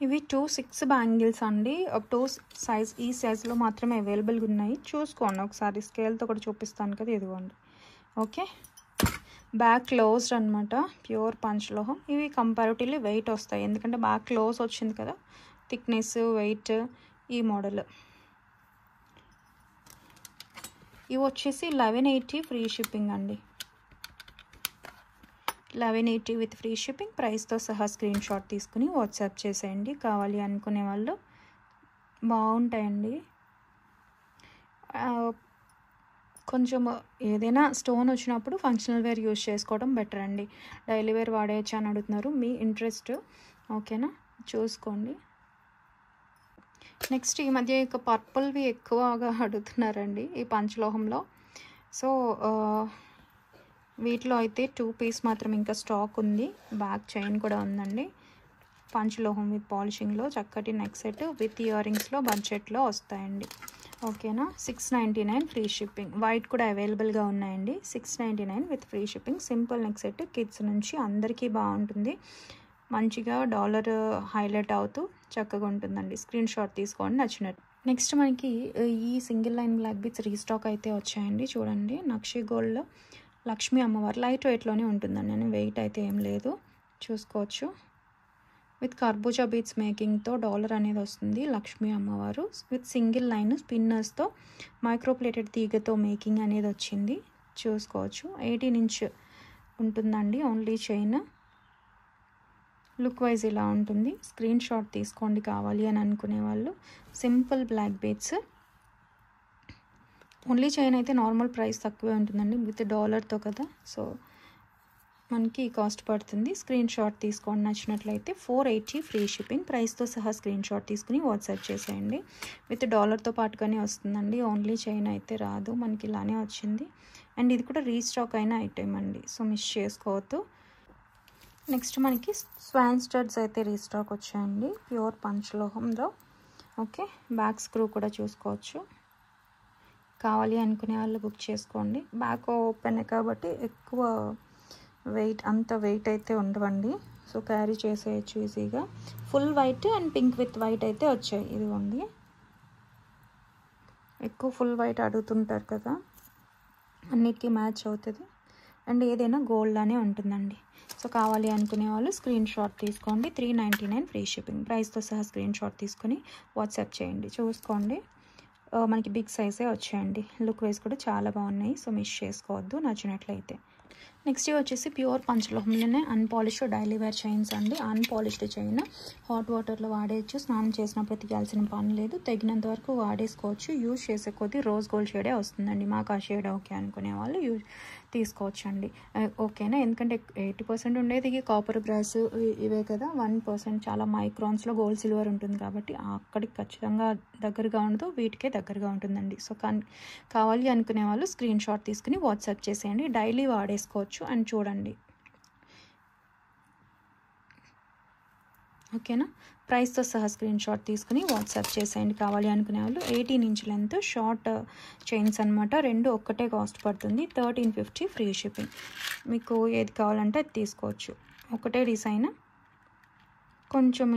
ఇవి 26 బ్యాంగిల్స్ అండి. 2 సైజ్, ఈ సైజులో మాత్రమే అవైలబుల్గా ఉన్నాయి. చూసుకోండి ఒకసారి, స్కేల్తో కూడా చూపిస్తాను కదా, ఇదిగోండి. ఓకే, బ్యాక్ క్లోజ్డ్ అనమాట. ప్యూర్ పంచలోహం. ఇవి కంపారిటివ్లీ వెయిట్ వస్తాయి, ఎందుకంటే బ్యాక్ క్లోజ్ వచ్చింది కదా, థిక్నెస్ వెయిట్ ఈ మోడల్. ఇవి వచ్చేసి 1180 ఫ్రీ షిప్పింగ్ అండి. 1180 విత్ ఫ్రీ షిప్పింగ్. ప్రైస్తో సహా స్క్రీన్ షాట్ తీసుకుని వాట్సాప్ చేసేయండి కావాలి అనుకునే వాళ్ళు. బాగుంటాయండి. కొంచెం ఏదైనా స్టోన్ వచ్చినప్పుడు ఫంక్షనల్ వేర్ యూజ్ చేసుకోవడం బెటర్ అండి. డైలీ వేర్ వాడేయచ్చు అని అడుగుతున్నారు, మీ ఇంట్రెస్ట్. ఓకేనా, చూసుకోండి. నెక్స్ట్ ఈ మధ్య ఇక పర్పుల్వి ఎక్కువగా అడుగుతున్నారండి ఈ పంచలోహంలో. సో వీటిలో అయితే 2 పీస్ మాత్రం ఇంకా స్టాక్ ఉంది. బ్యాక్ చైన్ కూడా ఉందండి. పంచలోహం విత్ పాలిషింగ్లో చక్కటి నెక్ సెట్ విత్ ఇయర్ రింగ్స్లో బడ్జెట్లో వస్తాయండి. ఓకేనా, 699 ఫ్రీ షిప్పింగ్. వైట్ కూడా అవైలబుల్గా ఉన్నాయండి. 699 with free shipping. Simple neck set, kids నుంచి అందరికీ బాగుంటుంది. మంచిగా డాలర్ హైలైట్ అవుతూ చక్కగా ఉంటుందండి. స్క్రీన్ షాట్ తీసుకోండి నచ్చినట్టు. నెక్స్ట్ మనకి ఈ single line black beads restock అయితే వచ్చాయండి. చూడండి, నక్షి గోల్డ్లో లక్ష్మీ అమ్మవారు లైట్ వెయిట్లోనే ఉంటుందండి. నేను వెయిట్ అయితే ఏం లేదు, చూసుకోవచ్చు. విత్ కర్బూజా బీట్స్ మేకింగ్తో డాలర్ అనేది వస్తుంది. లక్ష్మీ అమ్మవారు విత్ సింగిల్ లైన్ స్పిన్నర్స్తో మైక్రోప్లేటెడ్ తీగతో మేకింగ్ అనేది వచ్చింది. చూసుకోవచ్చు. 18 ఇంచ్ ఉంటుందండి ఓన్లీ చైన్. లుక్ వైజ్ ఇలా ఉంటుంది. స్క్రీన్ షాట్ తీసుకోండి కావాలి అని అనుకునే వాళ్ళు. Simple black beads. Only chain అయితే నార్మల్ ప్రైస్ తక్కువే ఉంటుందండి, విత్ డాలర్తో కదా, సో మనకి కాస్ట్ పడుతుంది. స్క్రీన్ షాట్ తీసుకోండి నచ్చినట్లయితే. 480 ఫ్రీ షిప్పింగ్. ప్రైస్తో సహా స్క్రీన్ షాట్ తీసుకుని వాట్సాప్ చేసేయండి. విత్ డాలర్తో పాటుగానే వస్తుందండి, ఓన్లీ చైన్ అయితే రాదు. మనకి ఇలానే వచ్చింది. అండ్ ఇది కూడా రీస్టాక్ అయిన ఐటెం అండి, సో మిస్ చేసుకోవద్దు. నెక్స్ట్ మనకి స్వాన్ స్టడ్స్ అయితే రీస్టాక్ వచ్చాయండి ప్యూర్ పంచలోహంలో. ఓకే, బ్యాక్ స్క్రూ కూడా చూసుకోవచ్చు. కావాలి అనుకునే వాళ్ళు బుక్ చేసుకోండి. బ్యాక్ ఓపెన్ కాబట్టి ఎక్కువ వెయిట్, అంత వెయిట్ అయితే ఉండవండి, సో క్యారీ చేసేయచ్చు ఈజీగా. Full white and pink with white అయితే వచ్చాయి. ఇదిగోండి, ఎక్కువ ఫుల్ వైట్ అడుగుతుంటారు కదా, అన్నిటికీ మ్యాచ్ అవుతుంది. అండ్ ఏదైనా గోల్డ్ అనే ఉంటుందండి. సో కావాలి అనుకునే వాళ్ళు స్క్రీన్ షాట్ తీసుకోండి. 399 ఫ్రీ షిప్పింగ్. ప్రైస్తో సహా స్క్రీన్ షాట్ తీసుకొని వాట్సాప్ చేయండి. చూసుకోండి, మనకి బిగ్ సైజే వచ్చాయండి. లుక్ వైజ్ కూడా చాలా బాగున్నాయి, సో మిస్ చేసుకోవద్దు నచ్చినట్లయితే. నెక్స్ట్ వచ్చేసి ప్యూర్ పంచలోహంలోనే అన్పాలిష్డ్ డైలీ వేర్ చైన్స్ అండి. అన్పాలిష్డ్ చైన్ హాట్ వాటర్లో వాడేయచ్చు, స్నానం చేసినప్పుడు తీయాల్సిన పని లేదు, తగినంత వరకు వాడేసుకోవచ్చు. యూజ్ చేసే కొద్దీ రోజ్ గోల్డ్ షేడే వస్తుందండి. మాకు ఆ షేడ్ ఓకే అనుకునే వాళ్ళు తీసుకోవచ్చు అండి. ఓకేనా, ఎందుకంటే 80% ఉండేది కాపర్ బ్రాస్ ఇవే కదా, 1% చాలా మైక్రాన్స్లో గోల్డ్ సిల్వర్ ఉంటుంది కాబట్టి అక్కడికి ఖచ్చితంగా దగ్గరగా ఉండదు, వీటికే దగ్గరగా ఉంటుందండి. సో కావాలి అనుకునే వాళ్ళు స్క్రీన్ షాట్ తీసుకుని వాట్సాప్ చేసేయండి. డైలీ వాడేసుకోవచ్చు. అండ్ చూడండి, ఓకేనా. ప్రైస్తో సహా స్క్రీన్ షాట్ తీసుకుని వాట్సాప్ చేసేయండి కావాలి అనుకునే వాళ్ళు. 18 ఇంచ్ లెంత్ షార్ట్ చైన్స్ అనమాట. రెండు ఒక్కటే కాస్ట్ పడుతుంది. 1350 ఫ్రీ షిప్పింగ్. మీకు ఏది కావాలంటే అది తీసుకోవచ్చు. ఒకటే డిజైన్ కొంచెం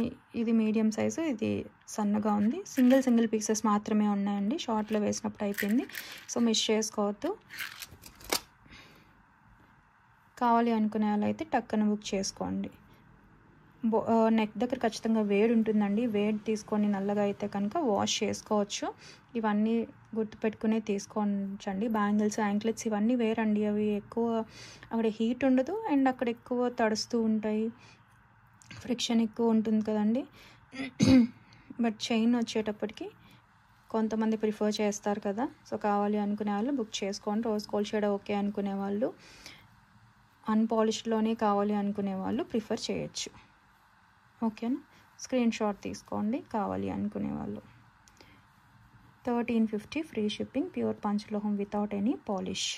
ఇది మీడియం సైజు, ఇది సన్నగా ఉంది. సింగిల్ పీసెస్ మాత్రమే ఉన్నాయండి. షార్ట్లో వేసినప్పుడు అయిపోయింది. సో మిస్ చేసుకోవద్దు. కావాలి అనుకునే వాళ్ళైతే టక్కన బుక్ చేసుకోండి. నెక్ దగ్గర ఖచ్చితంగా వేడి ఉంటుందండి. వేడి తీసుకొని నల్లగా అయితే కనుక వాష్ చేసుకోవచ్చు. ఇవన్నీ గుర్తుపెట్టుకునే తీసుకోవచ్చండి. బ్యాంగిల్స్, యాంక్లెట్స్ ఇవన్నీ వేరండి. అవి ఎక్కువ అక్కడ హీట్ ఉండదు అండ్ అక్కడ ఎక్కువ తడుస్తూ ఉంటాయి, ఫ్రిక్షన్ ఎక్కువ ఉంటుంది కదండి. బట్ చైన్ వచ్చేటప్పటికి కొంతమంది ప్రిఫర్ చేస్తారు కదా. సో కావాలి అనుకునే వాళ్ళు బుక్ చేసుకోండి. రోజ్ గోల్డ్ షేడ్ ఓకే అనుకునే వాళ్ళు, అన్పాలిష్డ్లోనే కావాలి అనుకునే వాళ్ళు ప్రిఫర్ చేయొచ్చు. ఓకేనా, స్క్రీన్ షాట్ తీసుకోండి కావాలి అనుకునే వాళ్ళు. 1350 ఫ్రీ షిప్పింగ్, ప్యూర్ పంచలోహం without any polish.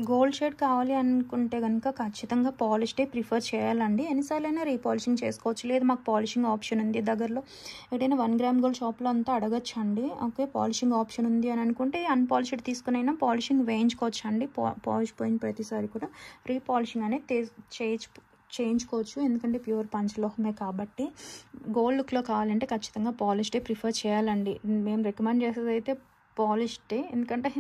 Gold shade కావాలి అనుకుంటే కనుక ఖచ్చితంగా పాలిష్డే ప్రిఫర్ చేయాలండి. ఎన్నిసార్లైనా రీపాలిషింగ్ చేసుకోవచ్చు. లేదు మాకు పాలిషింగ్ ఆప్షన్ ఉంది, దగ్గరలో ఏదైనా 1 గ్రామ్ గోల్డ్ షాప్లో అంతా అడగచ్చు అండి. ఓకే, పాలిషింగ్ ఆప్షన్ ఉంది అని అనుకుంటే అన్పాలిష్డ్ తీసుకునైనా పాలిషింగ్ వేయించుకోవచ్చు అండి. పాలిష్ పోయిన ప్రతిసారి కూడా రీపాలిషింగ్ అనేది చేయించుకోవచ్చు. ఎందుకంటే ప్యూర్ పంచలోహమే కాబట్టి. గోల్డ్ లుక్లో కావాలంటే ఖచ్చితంగా పాలిష్డే ప్రిఫర్ చేయాలండి. మేము రికమెండ్ చేసేది అయితే పాలిష్డే. ఎందుకంటే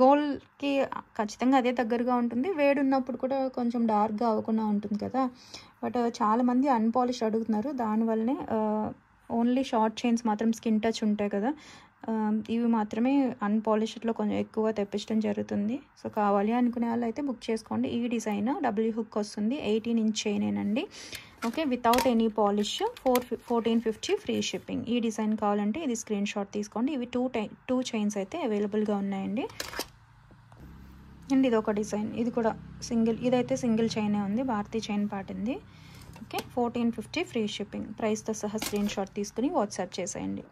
గోల్డ్కి ఖచ్చితంగా అదే దగ్గరగా ఉంటుంది. వేడి ఉన్నప్పుడు కూడా కొంచెం డార్క్గా అవ్వకుండా ఉంటుంది కదా. బట్ చాలామంది అన్పాలిష్ అడుగుతున్నారు. దానివల్లనే ఓన్లీ షార్ట్ చైన్స్ మాత్రం స్కిన్ టచ్ ఉంటాయి కదా, ఇవి మాత్రమే అన్పాలిష్డ్లో కొంచెం ఎక్కువ తెప్పించడం జరుగుతుంది. సో కావాలి అనుకునే వాళ్ళు అయితే బుక్ చేసుకోండి. ఈ డిజైన్ డబ్ల్యూ హుక్ వస్తుంది, 18 ఇంచ్ చైనేనండి. Okay, without any polish, 1450 free shipping. ఈ డిజైన్ కావాలంటే ఇది స్క్రీన్ షాట్ తీసుకోండి. ఇవి టూ చైన్స్ అయితే అవైలబుల్గా ఉన్నాయండి. అండ్ ఇది ఒక డిజైన్, ఇది కూడా సింగిల్, ఇదైతే సింగిల్ చైనే ఉంది, భారతీ చైన్ పాటింది. Okay, 1450 free shipping. ప్రైస్తో సహా స్క్రీన్ షాట్ తీసుకుని వాట్సాప్ చేసేయండి.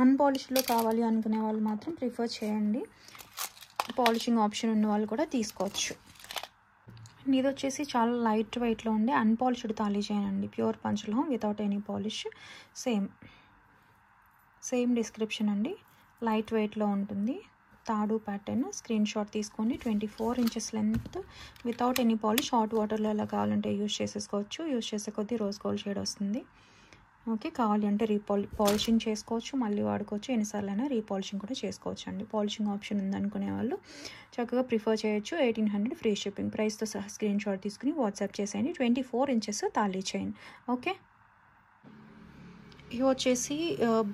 అన్పాలిష్డ్లో కావాలి అనుకునే వాళ్ళు మాత్రం ప్రిఫర్ చేయండి. పాలిషింగ్ ఆప్షన్ ఉన్న వాళ్ళు కూడా తీసుకోవచ్చు. ఇది వచ్చేసి చాలా లైట్ వెయిట్లో ఉండే అన్పాలిష్డ్ తాళీ చైన్ అండి. ప్యూర్ పంచలోహం without any polish. Same description అండి. లైట్ వెయిట్లో ఉంటుంది, తాడు ప్యాటర్న్. స్క్రీన్ షాట్ తీసుకోండి. 24 inches length, without any polish. Hot వాటర్లో ఎలా కావాలంటే యూజ్ చేసేసుకోవచ్చు. యూజ్ చేసే కొద్దీ రోజ్ గోల్డ్ షేడ్ వస్తుంది. ఓకే, కావాలి అంటే పాలిషింగ్ చేసుకోవచ్చు, మళ్ళీ వాడుకోవచ్చు. ఎన్నిసార్లైనా రీపాలిషింగ్ కూడా చేసుకోవచ్చు అండి. పాలిషింగ్ ఆప్షన్ ఉందనుకునే వాళ్ళు చక్కగా ప్రిఫర్ చేయొచ్చు. 1800 ఫ్రీ షిప్పింగ్. ప్రైస్తో సహా స్క్రీన్ షాట్ తీసుకుని వాట్సాప్ చేసేయండి. 24 ఇంచెస్ తాళీ చైన్. ఓకే, ఇవి వచ్చేసి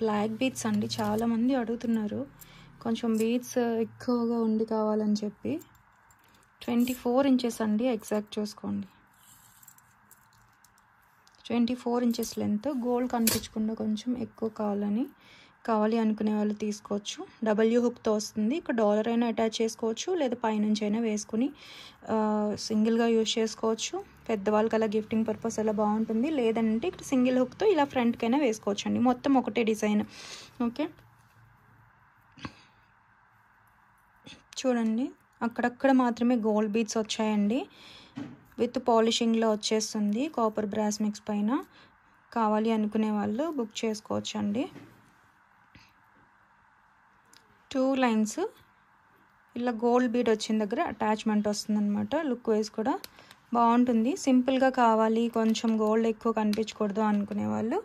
బ్లాక్ బీడ్స్ అండి. చాలామంది అడుగుతున్నారు కొంచెం బీడ్స్ ఎక్కువగా ఉండి కావాలని చెప్పి. 24 ఇంచెస్ అండి, ఎగ్జాక్ట్ చూసుకోండి. 24 ఇంచెస్ లెంత్. గోల్డ్ కనిపించకుండా కొంచెం ఎక్కువ కావాలి అనుకునే వాళ్ళు తీసుకోవచ్చు. డబ్ల్యూ హుక్తో వస్తుంది. ఇక్కడ డాలర్ అయినా అటాచ్ చేసుకోవచ్చు, లేదా పైనుంచి అయినా వేసుకుని సింగిల్గా యూజ్ చేసుకోవచ్చు. పెద్దవాళ్ళకి అలా గిఫ్టింగ్ పర్పస్ అలా బాగుంటుంది. లేదంటే ఇక్కడ సింగిల్ హుక్తో ఇలా ఫ్రంట్కైనా వేసుకోవచ్చు అండి. మొత్తం ఒకటే డిజైన్. ఓకే, చూడండి అక్కడక్కడ మాత్రమే గోల్డ్ బీడ్స్ వచ్చాయండి. విత్ పాలిషింగ్లో వచ్చేస్తుంది, కాపర్ బ్రాస్ మిక్స్ పైన. కావాలి అనుకునే వాళ్ళు బుక్ చేసుకోవచ్చు అండి. 2 లైన్స్ ఇలా గోల్డ్ బీడ్ వచ్చిన దగ్గర అటాచ్మెంట్ వస్తుంది అనమాట. లుక్ వైజ్ కూడా బాగుంటుంది. సింపుల్గా కావాలి, కొంచెం గోల్డ్ ఎక్కువ కనిపించకూడదు అనుకునే వాళ్ళు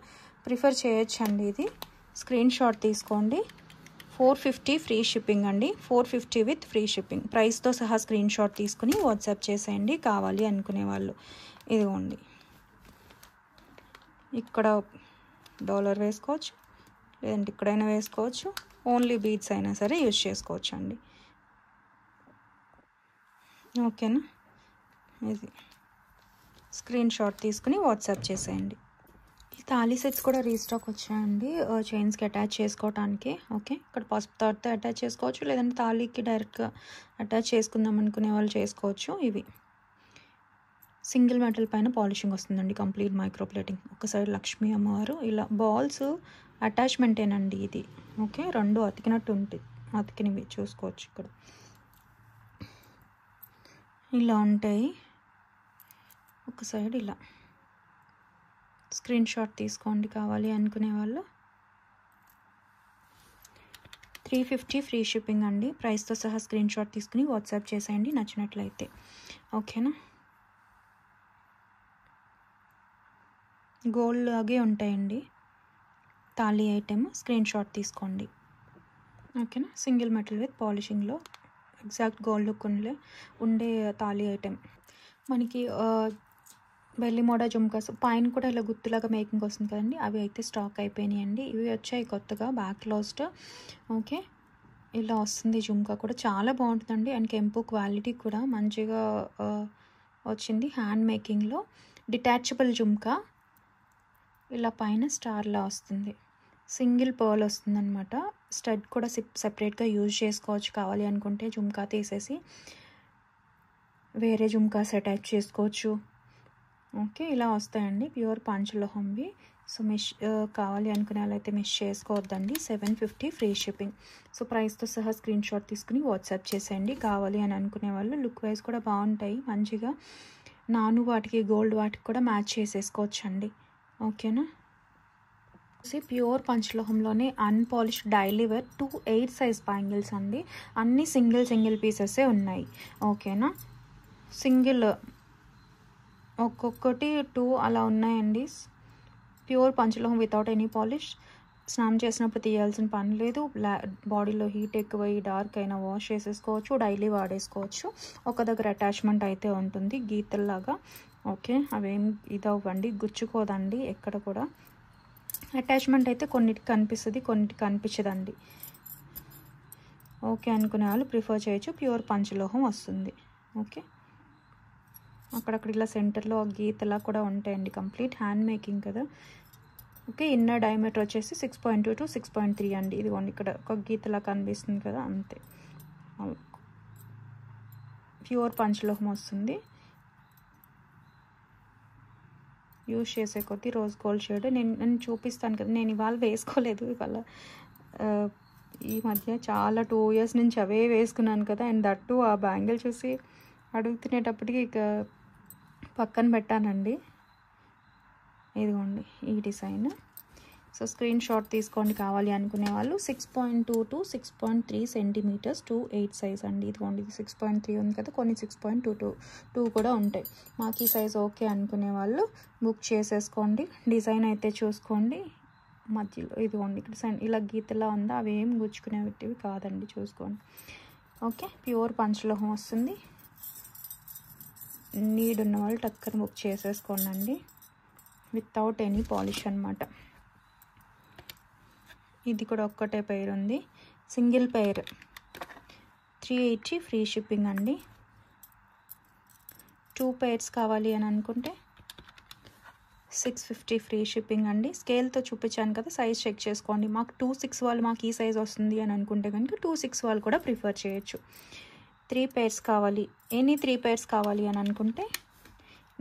ప్రిఫర్ చేయొచ్చు అండి. ఇది స్క్రీన్ షాట్ తీసుకోండి. 450 ఫ్రీ షిప్పింగ్ అండి. 450 విత్ ఫ్రీ షిప్పింగ్. ప్రైస్తో సహా స్క్రీన్ షాట్ తీసుకుని వాట్సాప్ చేసేయండి కావాలి అనుకునే వాళ్ళు. ఇదిగోండి, ఇక్కడ డాలర్ వేసుకోవచ్చు, లేదంటే ఇక్కడైనా వేసుకోవచ్చు. ఓన్లీ బీడ్స్ అయినా సరే యూజ్ చేసుకోవచ్చు అండి. ఓకేనా, ఇది స్క్రీన్ షాట్ తీసుకుని వాట్సాప్ చేసేయండి. ఈ తాళీ సెట్స్ కూడా రీస్టాక్ వచ్చాయండి, చైన్స్కి అటాచ్ చేసుకోవడానికి. ఓకే, ఇక్కడ పసుపు తాడుతో అటాచ్ చేసుకోవచ్చు, లేదంటే తాళీకి డైరెక్ట్గా అటాచ్ చేసుకుందాం అనుకునే వాళ్ళు చేసుకోవచ్చు. ఇవి సింగిల్ మెటల్ పైన పాలిషింగ్ వస్తుందండి, కంప్లీట్ మైక్రో ప్లేటింగ్. ఒక సైడ్ లక్ష్మీ అమ్మవారు, ఇలా బాల్స్ అటాచ్మెంటేనండి ఇది. ఓకే, 2 అతికినట్టు ఉంటుంది, అతికినవి చూసుకోవచ్చు. ఇక్కడ ఇలా ఉంటాయి, ఒక సైడ్ ఇలా. స్క్రీన్ షాట్ తీసుకోండి కావాలి అనుకునే వాళ్ళు. 350 ఫ్రీ షిప్పింగ్ అండి. ప్రైస్తో సహా స్క్రీన్ షాట్ తీసుకుని వాట్సాప్ చేసేయండి నచ్చినట్లయితే. ఓకేనా, గోల్డ్ లాగే ఉంటాయండి. తాళీ ఐటెమ్ స్క్రీన్ షాట్ తీసుకోండి. ఓకేనా, సింగిల్ మెటల్ విత్ పాలిషింగ్లో ఎగ్జాక్ట్ గోల్డ్ లుక్ ఉండే తాళీ ఐటెమ్. మనకి బెల్లి మోడా జుమ్కాస్ పైన కూడా ఇలా గుత్తులాగా మేకింగ్ వస్తుంది కదండి, అవి అయితే స్టాక్ అయిపోయినాయండి. ఇవి వచ్చాయి కొత్తగా బ్యాక్ క్లోజ్డ్. ఓకే, ఇలా వస్తుంది జుమ్కా కూడా చాలా బాగుంటుందండి. అండ్ కెంపు క్వాలిటీ కూడా మంచిగా వచ్చింది. హ్యాండ్ మేకింగ్లో డిటాచబుల్ జుమ్కా, ఇలా పైన స్టార్లా వస్తుంది. సింగిల్ పర్ల్ వస్తుందన్నమాట. స్టడ్ కూడా సెపరేట్గా యూజ్ చేసుకోవచ్చు కావాలి అనుకుంటే. జుమ్కా తీసేసి వేరే జుమ్కాస్ అటాచ్ చేసుకోవచ్చు. ఓకే, ఇలా వస్తాయండి ప్యూర్ పంచలోహంవి. సో మిస్ కావాలి అనుకునే వాళ్ళైతే మిస్ చేసుకోవద్దండి. 750 ఫ్రీ షిప్పింగ్. సో ప్రైస్తో సహా స్క్రీన్ షాట్ తీసుకుని వాట్సాప్ చేసేయండి కావాలి అని అనుకునే వాళ్ళు. లుక్ వైజ్ కూడా బాగుంటాయి మంచిగా. నాను వాటికి గోల్డ్ వాటికి కూడా మ్యాచ్ చేసేసుకోవచ్చు అండి. ఓకేనా, ప్యూర్ పంచలోహంలోనే unpolished daily wear 2/8 size bangles అండి. అన్నీ సింగిల్ పీసెసే ఉన్నాయి. ఓకేనా, సింగిల్ ఒక్కొక్కటి 2 అలా ఉన్నాయండి. ప్యూర్ పంచలోహం వితౌట్ ఎనీ పాలిష్. స్నానం చేసినప్పుడు తీయాల్సిన పని లేదు. బాడీలో హీట్ ఎక్కువై డార్క్ అయినా వాష్ చేసేసుకోవచ్చు, డైలీ వాడేసుకోవచ్చు. ఒక దగ్గర అటాచ్మెంట్ అయితే ఉంటుంది గీతల్లాగా. ఓకే, అవేం ఇదవ్వండి, గుచ్చుకోదండి ఎక్కడ కూడా. అటాచ్మెంట్ అయితే కొన్నిటికి కనిపిస్తుంది, కొన్నిటికి కనిపించదండి. ఓకే అనుకునే వాళ్ళు ప్రిఫర్ చేయొచ్చు. ప్యూర్ పంచలోహం వస్తుంది. ఓకే, అక్కడక్కడ ఇలా సెంటర్లో గీతలా కూడా ఉంటాయండి. కంప్లీట్ హ్యాండ్ మేకింగ్ కదా. ఓకే, ఇన్నర్ డయామీటర్ వచ్చేసి 6.2 to 6.3 అండి. ఇదిగోండి ఇక్కడ ఒక గీతలా కనిపిస్తుంది కదా, అంతే. ప్యూర్ పంచలోహం వస్తుంది. యూజ్ చేసే కొద్దీ రోజ్ గోల్డ్ షేడ్ నేను చూపిస్తాను కదా. నేను ఇవాళ వేసుకోలేదు, ఇవాళ ఈ మధ్య చాలా 2 years నుంచి అవే వేసుకున్నాను కదా. అండ్ దట్టు ఆ బ్యాంగిల్ చూసి అడుగుతునేటప్పటికి ఇక పక్కన పెట్టానండి. ఇదిగోండి ఈ డిజైన్. సో స్క్రీన్ షాట్ తీసుకోండి కావాలి అనుకునే వాళ్ళు. 6.2 to 6.3 సెంటీమీటర్స్ 2/8 సైజ్ అండి. ఇదిగోండి ఇది 6.3 ఉంది కదా, కొన్ని 6.2 కూడా ఉంటాయి. మాకు ఈ సైజ్ ఓకే అనుకునే వాళ్ళు బుక్ చేసేసుకోండి. డిజైన్ అయితే చూసుకోండి. మధ్యలో ఇదిగోండి ఇక్కడ ఇలా గీతలా ఉందా, అవి ఏం గుచ్చుకునేవి కాదండి, చూసుకోండి. ఓకే, ప్యూర్ పంచలోహం వస్తుంది. నీడ్ ఉన్న వాళ్ళు టక్కన బుక్ చేసేసుకోండి వితౌట్ ఎనీ పాలిష్ అనమాట. ఇది కూడా ఒక్కటే పెయిర్ ఉంది, సింగిల్ పెయిర్. 380 ఫ్రీ షిప్పింగ్ అండి. 2 pairs కావాలి అని అనుకుంటే 650 ఫ్రీ షిప్పింగ్ అండి. స్కేల్తో చూపించాను కదా, సైజ్ చెక్ చేసుకోండి. మాకు 2/6 వాళ్ళు మాకు ఈ సైజ్ వస్తుంది అని అనుకుంటే కనుక 2/6 వాళ్ళు కూడా ప్రిఫర్ చేయొచ్చు. 3 pairs కావాలి, ఎనీ 3 pairs కావాలి అని అనుకుంటే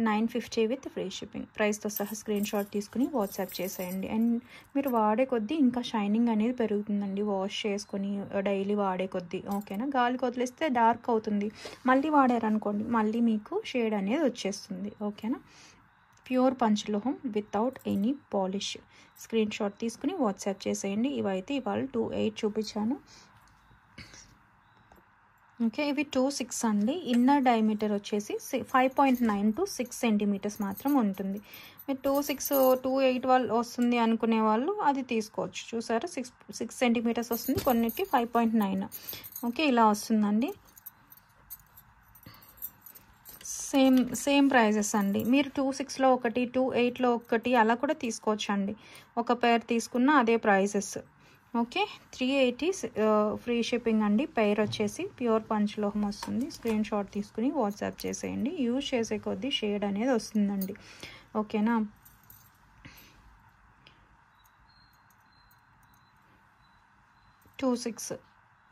950 విత్ ఫ్రీ షిప్పింగ్. ప్రైస్తో సహా స్క్రీన్ షాట్ తీసుకుని వాట్సాప్ చేసేయండి. అండ్ మీరు వాడే కొద్దీ ఇంకా షైనింగ్ అనేది పెరుగుతుందండి, వాష్ చేసుకొని డైలీ వాడే కొద్దీ. ఓకేనా, గాలికి వదిలేస్తే డార్క్ అవుతుంది, మళ్ళీ వాడారనుకోండి మళ్ళీ మీకు షేడ్ అనేది వచ్చేస్తుంది. ఓకేనా, ప్యూర్ పంచలోహం without any polish. Screen shot తీసుకుని వాట్సాప్ చేసేయండి. ఇవైతే ఇవాళ 2/8 చూపించాను. ఓకే, ఇవి 2/6 అండి. ఇన్నర్ డయామీటర్ వచ్చేసి 5.9 to 6 సెంటీమీటర్స్ మాత్రం ఉంటుంది. మీరు 2/6 2/8 వాళ్ళు వస్తుంది అనుకునే వాళ్ళు అది తీసుకోవచ్చు. చూసారా, 6 సెంటీమీటర్స్ వస్తుంది, కొన్నిటికి 5.9. ఓకే, ఇలా వస్తుందండి. సేమ్ ప్రైజెస్ అండి. మీరు 2/6లో ఒకటి 2/8లో ఒకటి అలా కూడా తీసుకోవచ్చు అండి. ఒక పేర్ తీసుకున్న అదే ప్రైజెస్. ఓకే, 380 ఫ్రీ షిప్పింగ్ అండి. పెయిర్ వచ్చేసి ప్యూర్ పంచలోహం వస్తుంది. స్క్రీన్ షాట్ తీసుకుని వాట్సాప్ చేసేయండి. యూజ్ చేసే కొద్దీ షేడ్ అనేది వస్తుందండి. ఓకేనా, $2.6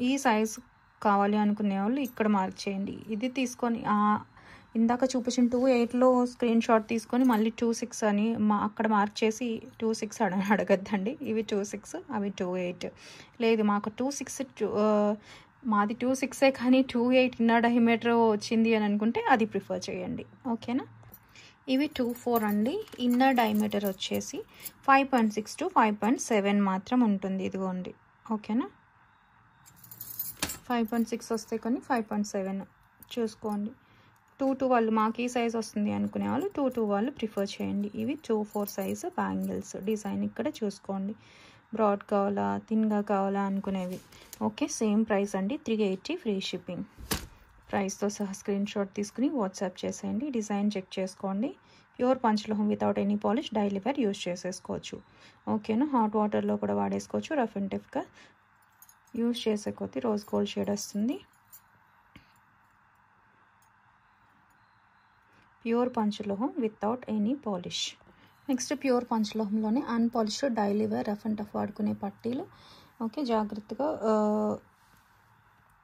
ఈ సైజ్ కావాలి అనుకునే వాళ్ళు ఇక్కడ మార్క్ చేయండి. ఇది తీసుకొని ఇందాక చూపించిన 2/8లో స్క్రీన్ షాట్ తీసుకొని మళ్ళీ 2.6 అని అక్కడ మార్క్ చేసి 2.6 అడగద్దండి. ఇవి 2.6, అవి 2.8. లేదు మాకు 2.6 మాది 2.6 కానీ 2.8 ఇన్నర్ డయామీటర్ వచ్చింది అని అనుకుంటే అది ప్రిఫర్ చేయండి. ఓకేనా, ఇవి 2.4 అండి. ఇన్నర్ డయామీటర్ వచ్చేసి 5.6 to 5.7 మాత్రం ఉంటుంది. ఇదిగోండి. ఓకేనా, 5.6 వస్తే కానీ 5.7 చూసుకోండి. 2 వాళ్ళు మాకు ఈ సైజ్ వస్తుంది అనుకునే వాళ్ళు 2 వాళ్ళు ప్రిఫర్ చేయండి. ఇవి 2-4 సైజు బ్యాంగిల్స్. డిజైన్ ఇక్కడ చూసుకోండి. బ్రాడ్ కావాలా థిన్గా కావాలా అనుకునేవి. ఓకే, సేమ్ ప్రైస్ అండి, 380 ఫ్రీ షిప్పింగ్. ప్రైస్తో సహా స్క్రీన్ షాట్ తీసుకుని వాట్సాప్ చేసేయండి. డిజైన్ చెక్ చేసుకోండి. ప్యూర్ పంచలోహం without any polish, daily wear use చేసేసుకోవచ్చు. ఓకేనా, హాట్ వాటర్లో కూడా వాడేసుకోవచ్చు. రఫ్ అండ్ టఫ్గా యూజ్ చేసే కొద్దీ రోజ్ గోల్డ్ షేడ్ వస్తుంది. ప్యూర్ పంచలోహం without any polish. Next pure పంచలోహంలోనే unpolished daily wear rough and tough వాడుకునే పట్టీలు. ఓకే, జాగ్రత్తగా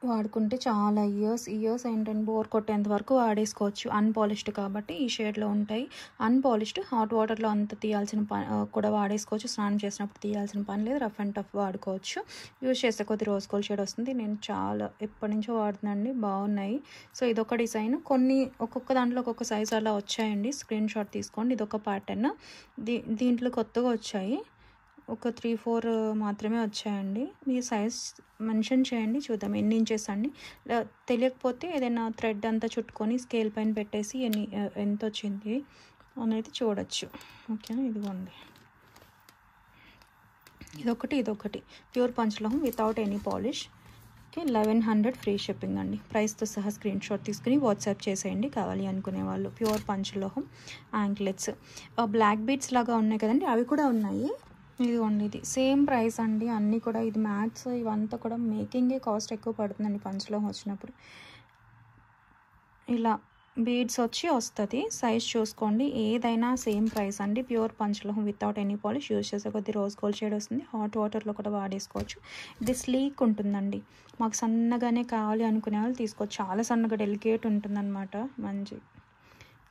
వాడుకుంటే చాలా ఇయర్స్ ఏంటంటే బోర్ కొట్టేంత వరకు వాడేసుకోవచ్చు. అన్పాలిష్డ్ కాబట్టి ఈ షేడ్లో ఉంటాయి. అన్పాలిష్డ్ హాట్ వాటర్లో అంత తీయాల్సిన కూడా వాడేసుకోవచ్చు. స్నానం చేసినప్పుడు తీయాల్సిన పని లేదు. రఫ్ అండ్ టఫ్ వాడుకోవచ్చు. యూజ్ చేస్తే కొద్ది రోజ్ గోల్డ్ షేడ్ వస్తుంది. నేను చాలా ఎప్పటి నుంచో వాడుతున్నాండి, బాగున్నాయి. సో ఇదొక డిజైన్. కొన్ని ఒక్కొక్క దాంట్లో ఒక్కొక్క సైజ్ అలా వచ్చాయండి. స్క్రీన్ షాట్ తీసుకోండి. ఇదొక ప్యాటర్న్. దీంట్లో కొత్తగా వచ్చాయి. ఒక 3-4 మాత్రమే వచ్చాయండి. మీ సైజ్ మెన్షన్ చేయండి, చూద్దాం ఎన్ని ఇంచెస్ అండి. తెలియకపోతే ఏదైనా థ్రెడ్ అంతా చుట్టుకొని స్కేల్ పైన పెట్టేసి ఎంత వచ్చింది అనేది చూడొచ్చు. ఓకేనా, ఇదిగోండి. ఇదొకటి ప్యూర్ పంచలోహం without any polish. Okay, 1100 free shipping అండి. ప్రైస్తో సహా స్క్రీన్ షాట్ తీసుకుని వాట్సాప్ చేసేయండి కావాలి అనుకునే వాళ్ళు. ప్యూర్ పంచలోహం యాంక్లెట్స్. బ్లాక్ బీడ్స్ లాగా ఉన్నాయి కదండి, అవి కూడా ఉన్నాయి. ఇదిగోండి, ఇది సేమ్ ప్రైస్ అండి. అన్నీ కూడా ఇది మ్యాట్స్ ఇవంతా కూడా మేకింగే కాస్ట్ ఎక్కువ పడుతుందండి పంచలోహం వచ్చినప్పుడు. ఇలా బీడ్స్ వస్తుంది. సైజ్ చూసుకోండి. ఏదైనా సేమ్ ప్రైస్ అండి. ప్యూర్ పంచలోహం వితౌట్ ఎనీ పాలిష్. యూజ్ చేసే కొద్ది రోజ్ గోల్డ్ షేడ్ వస్తుంది. హాట్ వాటర్లో కూడా వాడేసుకోవచ్చు. ఇది స్లీక్ ఉంటుందండి. మాకు సన్నగానే కావాలి అనుకునే వాళ్ళు తీసుకోవచ్చు. చాలా సన్నగా డెలికేట్ ఉంటుందన్నమాట. మంచి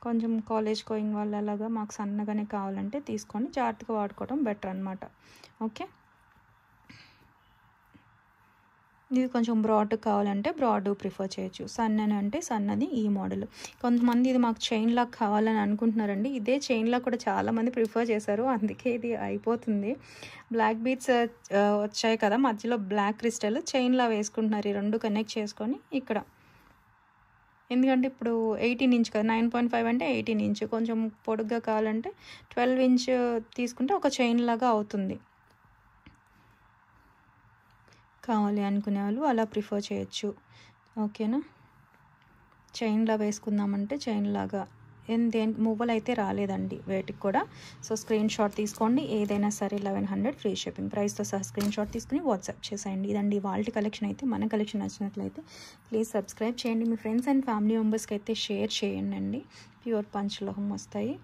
కొంచెం కాలేజ్ గోయింగ్ వాళ్ళు అలాగా మాకు సన్నగానే కావాలంటే తీసుకొని జాగ్రత్తగా వాడుకోవడం బెటర్ అనమాట. ఓకే, ఇది కొంచెం బ్రాడ్ కావాలంటే బ్రాడ్ ప్రిఫర్ చేయొచ్చు. సన్నని అంటే సన్నది ఈ మోడల్. కొంతమంది ఇది మాకు చైన్ లాగా కావాలని అనుకుంటున్నారండి. ఇదే చైన్ లాగా కూడా చాలామంది ప్రిఫర్ చేశారు, అందుకే ఇది అయిపోతుంది. బ్లాక్ బీడ్స్ వచ్చాయి కదా, మధ్యలో బ్లాక్ క్రిస్టల్ చైన్లా వేసుకుంటున్నారు. ఈ రెండు కనెక్ట్ చేసుకొని ఇక్కడ, ఎందుకంటే ఇప్పుడు 18 ఇంచ్ కదా, 9.5 అంటే 18 ఇంచ్. కొంచెం పొడుగ్గా కావాలంటే 12 ఇంచ్ తీసుకుంటే ఒక చైన్ లాగా అవుతుంది. కావాలి అనుకునే వాళ్ళు అలా ప్రిఫర్ చేయొచ్చు. ఓకేనా, చైన్లా వేసుకుందామంటే చైన్ లాగా మువ్వలు అయితే రాలేదండి వేటికి కూడా. సో స్క్రీన్ షాట్ తీసుకోండి. ఏదైనా సరే 1100 ఫ్రీ షిప్పింగ్. ప్రైస్తో సహా స్క్రీన్ షాట్ తీసుకుని వాట్సాప్ చేసేయండి. ఇదండి వాళ్ళ కలెక్షన్. అయితే మన కలెక్షన్ నచ్చినట్లయితే ప్లీజ్ సబ్స్క్రైబ్ చేయండి. మీ ఫ్రెండ్స్ అండ్ ఫ్యామిలీ మెంబర్స్కి అయితే షేర్ చేయండి అండి. ప్యూర్ పంచలోహం వస్తాయి,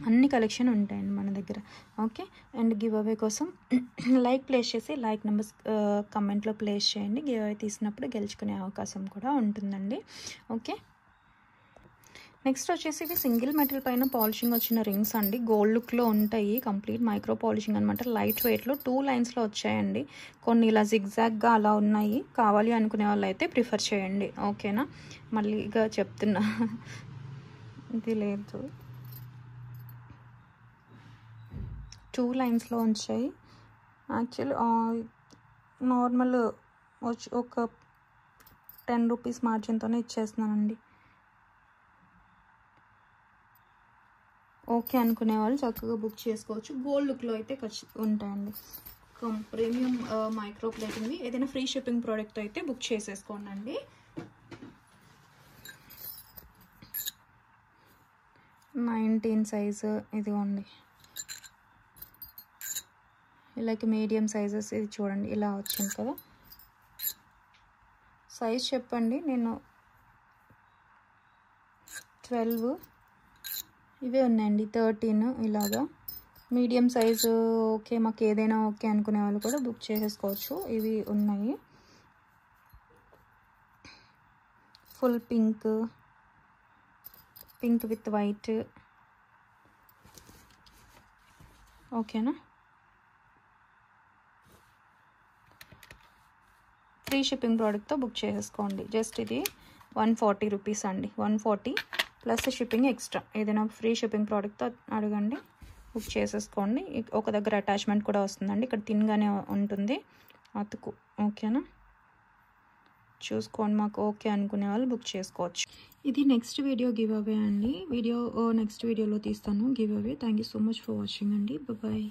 అన్ని కలెక్షన్ ఉంటాయండి మన దగ్గర. ఓకే, అండ్ గివ్ అవే కోసం లైక్ ప్లేస్ చేసి లైక్ నెంబర్స్ కమెంట్లో ప్లేస్ చేయండి. గివ్ అవే తీసినప్పుడు గెలుచుకునే అవకాశం కూడా ఉంటుందండి. ఓకే, నెక్స్ట్ వచ్చేసి ఇవి సింగిల్ మెటల్ పైన పాలిషింగ్ వచ్చిన రింగ్స్ అండి. గోల్డ్ లుక్లో ఉంటాయి. కంప్లీట్ మైక్రో పాలిషింగ్ అనమాట. లైట్ వెయిట్లో 2 లైన్స్లో వచ్చాయండి. కొన్ని ఇలా జిగ్జాగ్గా అలా ఉన్నాయి. కావాలి అనుకునే వాళ్ళు అయితే ప్రిఫర్ చేయండి. ఓకేనా, మళ్ళీగా చెప్తున్నా, ఇది లేదు. 2 లైన్స్లో వచ్చాయి. యాక్చువల్లీ నార్మల్ వచ్చి ఒక 10 రూపీస్ మార్జిన్తోనే ఇచ్చేస్తున్నానండి. ఓకే అనుకునే వాళ్ళు చక్కగా బుక్ చేసుకోవచ్చు. గోల్డ్ లుక్లో అయితే ఉంటాయండి. ప్రీమియం మైక్రో ప్లేటింగ్వి. ఏదైనా ఫ్రీ షిప్పింగ్ ప్రోడక్ట్ అయితే బుక్ చేసేసుకోండి అండి. నైన్టీన్ సైజు ఇదిగోండి. ఇలాగ మీడియం సైజెస్ ఇది చూడండి, ఇలా వచ్చింది కదా. సైజ్ చెప్పండి, నేను 12 ఇవే ఉన్నాయండి. 13 ఇలాగా మీడియం సైజు. ఓకే, మాకు ఏదైనా ఓకే అనుకునే వాళ్ళు కూడా బుక్ చేసేసుకోవచ్చు. ఇవి ఉన్నాయి. Full pink with white. ఓకేనా, ఫ్రీ షిప్పింగ్ ప్రోడక్ట్తో బుక్ చేసేసుకోండి. జస్ట్ ఇది 140 రూపీస్ అండి. 140 ప్లస్ షిప్పింగ్ ఎక్స్ట్రా. ఏదైనా ఫ్రీ షిప్పింగ్ ప్రోడక్ట్తో అడగండి, బుక్ చేసేసుకోండి. ఒక దగ్గర అటాచ్మెంట్ కూడా వస్తుందండి. ఇక్కడ థిన్గానే ఉంటుంది అతుకు. ఓకేనా, చూసుకోండి, మాకు ఓకే అనుకునే వాళ్ళు బుక్ చేసుకోవచ్చు. ఇది నెక్స్ట్ వీడియో గివ్ అవే అండి. నెక్స్ట్ వీడియోలో తీస్తాను give away. Thank you so much for watching అండి. బాయ్.